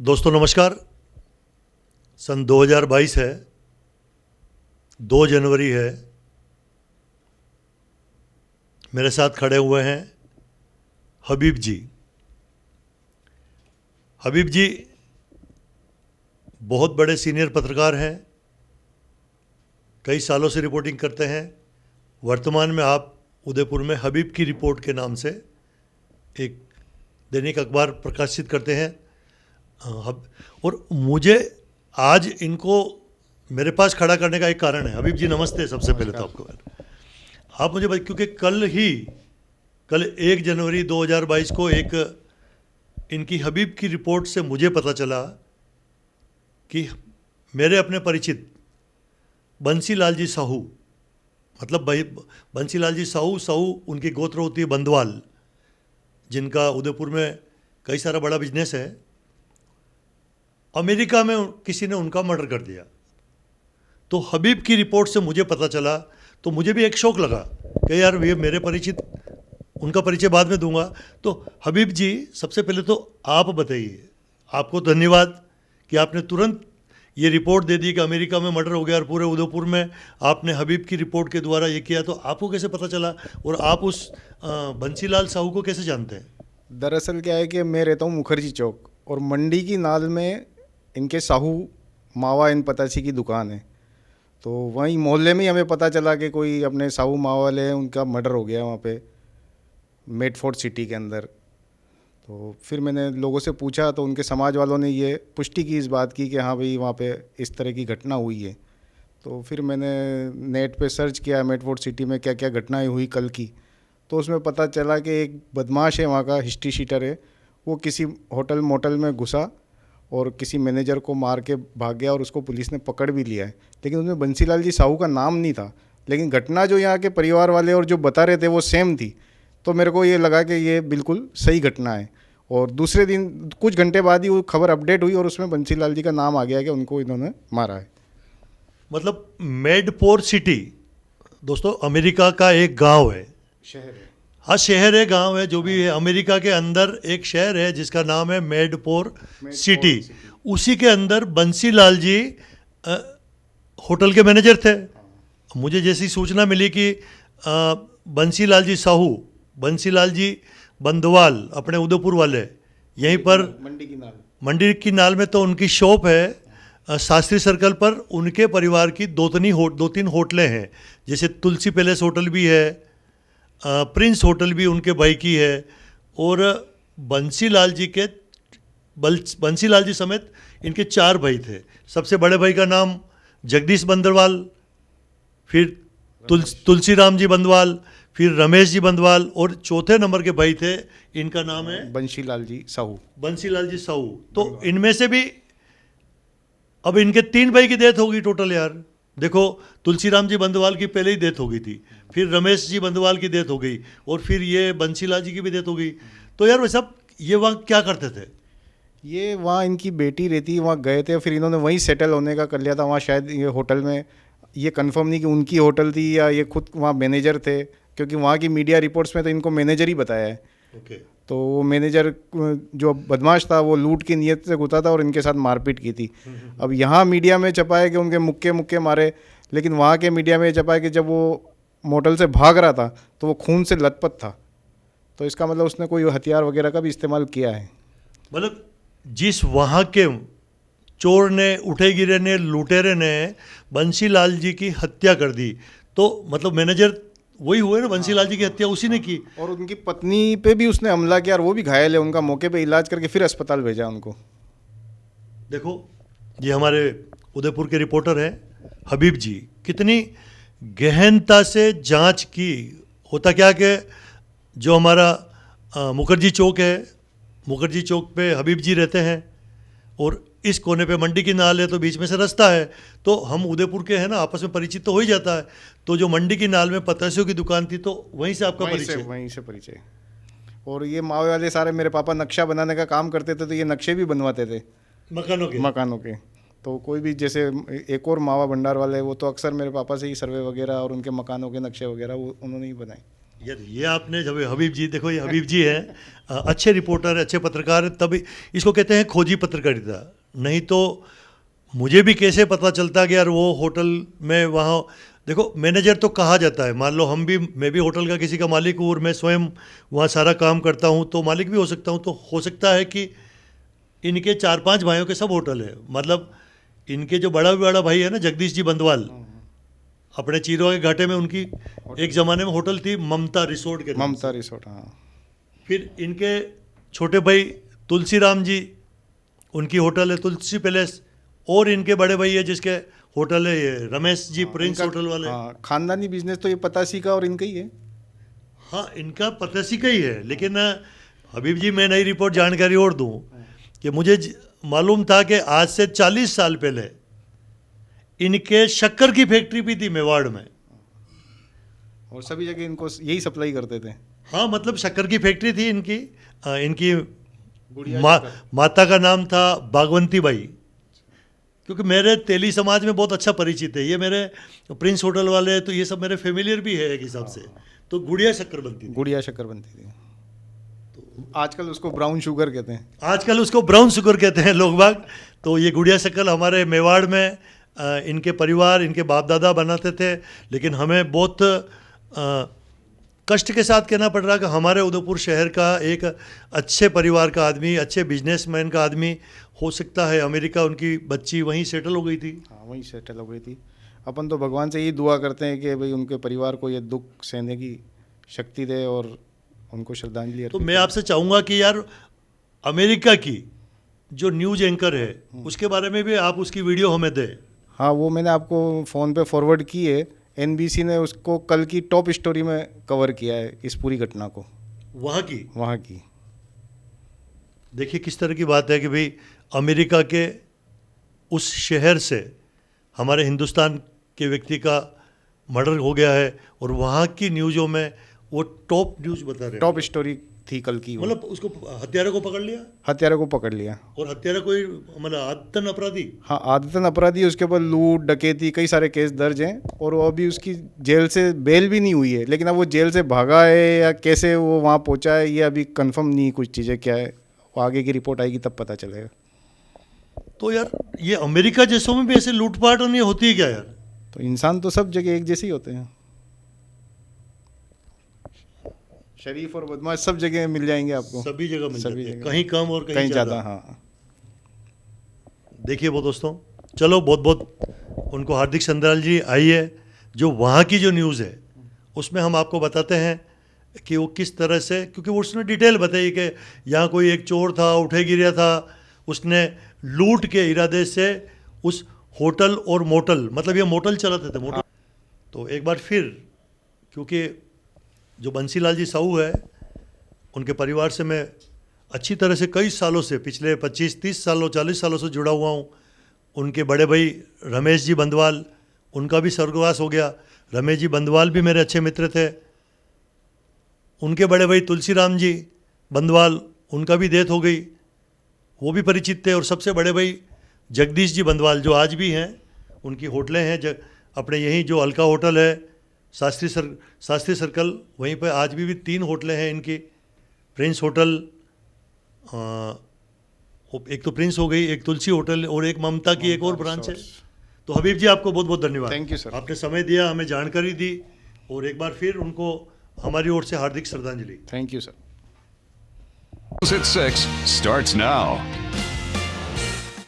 दोस्तों नमस्कार। सन 2022 है, 2 जनवरी है। मेरे साथ खड़े हुए हैं हबीब जी। हबीब जी बहुत बड़े सीनियर पत्रकार हैं, कई सालों से रिपोर्टिंग करते हैं। वर्तमान में आप उदयपुर में हबीब की रिपोर्ट के नाम से एक दैनिक अखबार प्रकाशित करते हैं। और मुझे आज इनको मेरे पास खड़ा करने का एक कारण है। हबीब जी नमस्ते। सबसे पहले तो आपको आप मुझे क्योंकि कल 1 जनवरी 2022 को एक इनकी हबीब की रिपोर्ट से मुझे पता चला कि मेरे अपने परिचित बंसीलाल जी साहू, मतलब बंसीलाल जी साहू उनकी गोत्र होती है बंदवाल, जिनका उदयपुर में कई सारा बड़ा बिजनेस है। अमेरिका में किसी ने उनका मर्डर कर दिया। तो हबीब की रिपोर्ट से मुझे पता चला तो मुझे भी एक शौक लगा कि यार ये मेरे परिचित, उनका परिचय बाद में दूंगा। तो हबीब जी सबसे पहले तो आप बताइए, आपको धन्यवाद कि आपने तुरंत ये रिपोर्ट दे दी कि अमेरिका में मर्डर हो गया और पूरे उदयपुर में आपने हबीब की रिपोर्ट के द्वारा ये किया। तो आपको कैसे पता चला और आप उस बंसीलाल साहू को कैसे जानते हैं? दरअसल क्या है कि मैं रहता हूँ मुखर्जी चौक और मंडी की नाल में इनके साहू मावा इन पताची की दुकान है। तो वहीं मोहल्ले में ही हमें पता चला कि कोई अपने साहू मावा वाले हैं, उनका मर्डर हो गया वहाँ पे मेडफोर्ड सिटी के अंदर। तो फिर मैंने लोगों से पूछा तो उनके समाज वालों ने ये पुष्टि की, इस बात की कि हाँ भाई वहाँ पे इस तरह की घटना हुई है। तो फिर मैंने नेट पे सर्च किया मेडफोर्ड सिटी में क्या क्या घटनाएं हुई कल की। तो उसमें पता चला कि एक बदमाश है वहाँ का, हिस्ट्री शीटर है, वो किसी होटल मोटल में घुसा और किसी मैनेजर को मार के भाग गया और उसको पुलिस ने पकड़ भी लिया है। लेकिन उसमें बंसीलाल जी साहू का नाम नहीं था, लेकिन घटना जो यहाँ के परिवार वाले और जो बता रहे थे वो सेम थी। तो मेरे को ये लगा कि ये बिल्कुल सही घटना है। और दूसरे दिन कुछ घंटे बाद ही वो खबर अपडेट हुई और उसमें बंसीलाल जी का नाम आ गया कि उनको इन्होंने मारा है। मतलब मेडफोर्ड सिटी दोस्तों अमेरिका का एक गांव है, शहर है। हाँ शहर है, गांव है, जो भी है। अमेरिका के अंदर एक शहर है जिसका नाम है मेडफोर्ड सिटी। उसी के अंदर बंसीलाल जी होटल के मैनेजर थे। मुझे जैसी सूचना मिली कि बंसीलाल जी साहू, बंसीलाल जी बंदवाल अपने उदयपुर वाले, यहीं पर मंडी की नाल में तो उनकी शॉप है। शास्त्री सर्कल पर उनके परिवार की दो तीन होटलें हैं, जैसे तुलसी पैलेस होटल भी है, प्रिंस होटल भी उनके भाई की है। और बंसीलाल जी समेत इनके 4 भाई थे। सबसे बड़े भाई का नाम जगदीश बंदवाल, फिर तुलसीराम जी बंदवाल, फिर रमेश जी बंदवाल, और चौथे नंबर के भाई थे, इनका नाम है बंसीलाल जी साहू। बंसीलाल जी साहू। तो इनमें से भी अब इनके 3 भाई की डेथ होगी टोटल यार। देखो तुलसीराम जी बंदवाल की पहले ही डेथ हो गई थी, फिर रमेश जी बंदवाल की डेथ हो गई, और फिर ये बंसीलाल जी की भी डेथ हो गई। तो यार वे सब ये वहाँ क्या करते थे? ये वहाँ इनकी बेटी रहती, वहाँ गए थे, फिर इन्होंने वहीं सेटल होने का कर लिया था। वहाँ शायद ये होटल में, ये कंफर्म नहीं कि उनकी होटल थी या ये खुद वहाँ मैनेजर थे, क्योंकि वहाँ की मीडिया रिपोर्ट्स में तो इनको मैनेजर ही बताया है। ओके। तो वो मैनेजर जो बदमाश था वो लूट की नीयत से घुसा था और इनके साथ मारपीट की थी। अब यहाँ मीडिया में छपा है कि उनके मुक्के मुक्के मारे, लेकिन वहाँ के मीडिया में छपा है कि जब वो मोटल से भाग रहा था तो वो खून से लथपथ था। तो इसका मतलब उसने कोई हथियार वगैरह का भी इस्तेमाल किया है। मतलब जिस वहाँ के चोर ने, उठे गिरे ने, लुटेरे ने बंसीलाल जी की हत्या कर दी, तो मतलब मैनेजर वही हुए ना, बंसीलाल जी की हत्या उसी ने की। और उनकी पत्नी पे भी उसने हमला किया और वो भी घायल है, उनका मौके पे इलाज करके फिर अस्पताल भेजा उनको। देखो ये हमारे उदयपुर के रिपोर्टर हैं हबीब जी, कितनी गहनता से जांच की। होता क्या कि जो हमारा मुखर्जी चौक है, मुखर्जी चौक पे हबीब जी रहते हैं, और इस कोने पे मंडी की नाल है, तो बीच में से रास्ता है। तो हम उदयपुर के हैं ना, आपस में परिचित तो हो ही जाता है। तो जो मंडी की नाल में पतासियों की दुकान थी, तो वहीं से आपका परिचय? वहीं से परिचय। और ये मावे वाले सारे, मेरे पापा नक्शा बनाने का काम करते थे, तो ये नक्शे भी बनवाते थे मकानों के। तो कोई भी, जैसे एक और मावा भंडार वाले, वो तो अक्सर मेरे पापा से ही सर्वे वगैरह और उनके मकानों के नक्शे वगैरह वो उन्होंने ही बनाए। यार ये आपने जब हबीब जी, देखो ये हबीब जी हैं, अच्छे रिपोर्टर, अच्छे पत्रकार, तभी इसको कहते हैं खोजी पत्रकारिता। नहीं तो मुझे भी कैसे पता चलता कि यार वो होटल में वहाँ, देखो मैनेजर तो कहा जाता है, मान लो मैं भी होटल का किसी का मालिक हूँ और मैं स्वयं वहाँ सारा काम करता हूँ, तो मालिक भी हो सकता हूँ। तो हो सकता है कि इनके 4-5 भाइयों के सब होटल है, मतलब इनके जो बड़ा भाई है ना जगदीश जी बंदवाल, अपने चीरवा के घाटे में उनकी एक ज़माने में होटल थी ममता रिसोर्ट के नाम से। ममता रिसोर्ट, हाँ। फिर इनके छोटे भाई तुलसी राम जी, उनकी होटल है तुलसी पैलेस, और इनके बड़े भाई है जिसके होटल है ये रमेश जी प्रिंस होटल वाले। हाँ, खानदानी बिजनेस तो ये पतासी का और इनका ही है। हाँ, इनका पतासी का ही है। लेकिन हबीब जी, मैं नई रिपोर्ट जानकारी और दूं कि मुझे मालूम था कि आज से 40 साल पहले इनके शक्कर की फैक्ट्री भी थी मेवाड़ में, और सभी जगह इनको यही सप्लाई करते थे। हाँ, मतलब शक्कर की फैक्ट्री थी इनकी। इनकी गुड़िया माता का नाम था बागवंती बाई, क्योंकि मेरे तेली समाज में बहुत अच्छा परिचित है ये, मेरे प्रिंस होटल वाले, तो ये सब मेरे फेमिलियर भी है एक हिसाब से। तो गुड़िया शक्कर बनती थी। गुड़िया शक्कर बनती थी। तो आजकल उसको ब्राउन शुगर कहते हैं। आजकल उसको ब्राउन शुगर कहते हैं लोग बाग। तो ये गुड़िया शक्कर हमारे मेवाड़ में इनके परिवार, इनके बाप दादा बनाते थे। लेकिन हमें बहुत कष्ट के साथ कहना पड़ रहा कि हमारे उदयपुर शहर का एक अच्छे परिवार का आदमी, अच्छे बिजनेसमैन का आदमी, हो सकता है अमेरिका उनकी बच्ची वहीं सेटल हो गई थी। हाँ, वहीं सेटल हो गई थी। अपन तो भगवान से यही दुआ करते हैं कि भाई उनके परिवार को ये दुख सहने की शक्ति दे और उनको श्रद्धांजलि। तो मैं आपसे चाहूँगा कि यार अमेरिका की जो न्यूज़ एंकर है उसके बारे में भी आप उसकी वीडियो हमें दें। हाँ, वो मैंने आपको फ़ोन पे फॉरवर्ड की है। NBC ने उसको कल की टॉप स्टोरी में कवर किया है, इस पूरी घटना को, वहाँ की। देखिए किस तरह की बात है कि भाई अमेरिका के उस शहर से हमारे हिंदुस्तान के व्यक्ति का मर्डर हो गया है, और वहाँ की न्यूज़ों में वो टॉप न्यूज़ बता रहे हैं। टॉप स्टोरी थी कल की। मतलब उसको हत्यारे को पकड़ लिया। हत्यारे को पकड़ लिया। और हत्यारा कोई मतलब आदतन अपराधी। हाँ, आदतन अपराधी। उसके ऊपर लूट, डकैती, कई सारे केस दर्ज हैं, और वो अभी उसकी जेल से बेल भी नहीं हुई है। लेकिन अब वो जेल से भागा है या कैसे वो वहाँ पहुँचा है, ये अभी कंफर्म नहीं, कुछ चीज़ें क्या है, वो आगे की रिपोर्ट आएगी तब पता चलेगा। तो यार ये अमेरिका जैसों में भी ऐसे लूटपाट नहीं होती है क्या यार? तो इंसान तो सब जगह एक जैसे ही होते हैं, शरीफ और बदमाश सब जगह मिल जाएंगे आपको। सभी जगह मिल सभी जाते हैं, जगह। कहीं कम और कहीं ज़्यादा। हाँ, देखिए वो दोस्तों, चलो बहुत बहुत उनको हार्दिक श्रद्धांजलि आई है। जो वहाँ की जो न्यूज़ है उसमें हम आपको बताते हैं कि वो किस तरह से, क्योंकि उसने डिटेल बताई कि यहाँ कोई एक चोर था, उठे गिरा था, उसने लूट के इरादे से उस होटल और मोटल, मतलब ये मोटल चलाते थे मोटल। तो एक बार फिर, क्योंकि जो बंसीलाल जी साहू है उनके परिवार से मैं अच्छी तरह से कई सालों से, पिछले 25-30 सालों 40 सालों से जुड़ा हुआ हूँ। उनके बड़े भाई रमेश जी बंदवाल, उनका भी स्वर्गवास हो गया। रमेश जी बंदवाल भी मेरे अच्छे मित्र थे। उनके बड़े भाई तुलसी राम जी बंदवाल, उनका भी डेथ हो गई, वो भी परिचित थे। और सबसे बड़े भाई जगदीश जी बंदवाल जो आज भी हैं, उनकी होटलें हैं अपने यहीं, जो अलका होटल है शास्त्री सर्कल, वहीं पर आज भी 3 होटलें हैं इनकी। प्रिंस होटल, एक तो प्रिंस हो गई, एक तुलसी होटल, और एक ममता की एक और ब्रांच है। तो हबीब जी आपको बहुत बहुत धन्यवाद। Thank you sir. आपने समय दिया, हमें जानकारी दी, और एक बार फिर उनको हमारी ओर से हार्दिक श्रद्धांजलि। Thank you sir. At 6 starts now.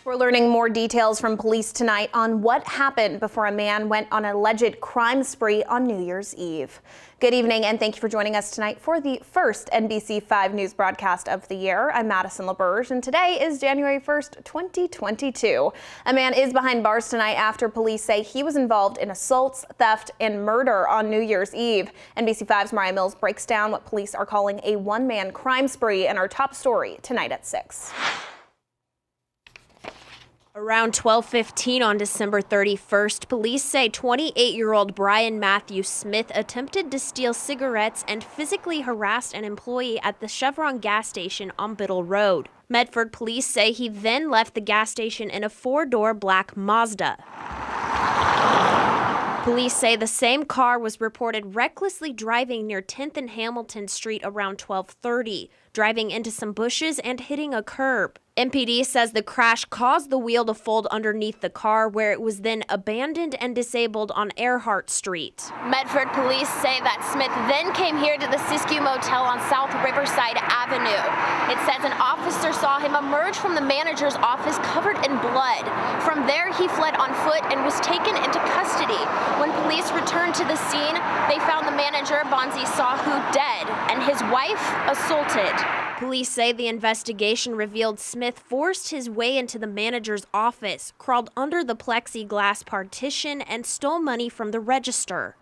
We're learning more details from police tonight on what happened before a man went on an alleged crime spree on New Year's Eve. Good evening, and thank you for joining us tonight for the first NBC5 News broadcast of the year. I'm Madison LaBerge, and today is January 1st, 2022. A man is behind bars tonight after police say he was involved in assaults, theft, and murder on New Year's Eve. NBC5's Mariah Mills breaks down what police are calling a one-man crime spree in our top story tonight at 6. Around 12:15 on December 31st, police say 28-year-old Brian Matthew Smith attempted to steal cigarettes and physically harassed an employee at the Chevron gas station on Biddle Road. Medford police say he then left the gas station in a 4-door black Mazda. Police say the same car was reported recklessly driving near 10th and Hamilton Street around 12:30, driving into some bushes and hitting a curb. MPD says the crash caused the wheel to fold underneath the car, where it was then abandoned and disabled on Earhart Street. Medford police say that Smith then came here to the Siskiyou Motel on South Riverside Avenue. It says an officer saw him emerge from the manager's office covered in blood. From there, he fled on foot and was taken into custody. When police returned to the scene, they found the manager, Bonzi Sahu, dead and his wife assaulted. Police say the investigation revealed Smith forced his way into the manager's office, crawled under the plexiglass partition, and stole money from the register.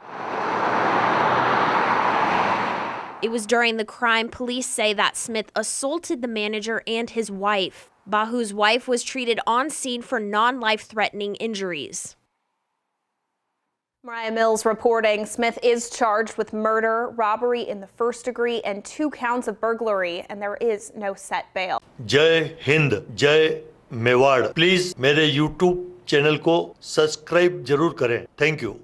It was during the crime, police say, that Smith assaulted the manager and his wife. Bahu's wife was treated on scene for non-life-threatening injuries. Mariah Mills reporting Smith is charged with murder, robbery in the first degree, and 2 counts of burglary, and there is no set bail. जय हिंद, जय Mewar. Please मेरे YouTube channel को subscribe जरूर करें। Thank you.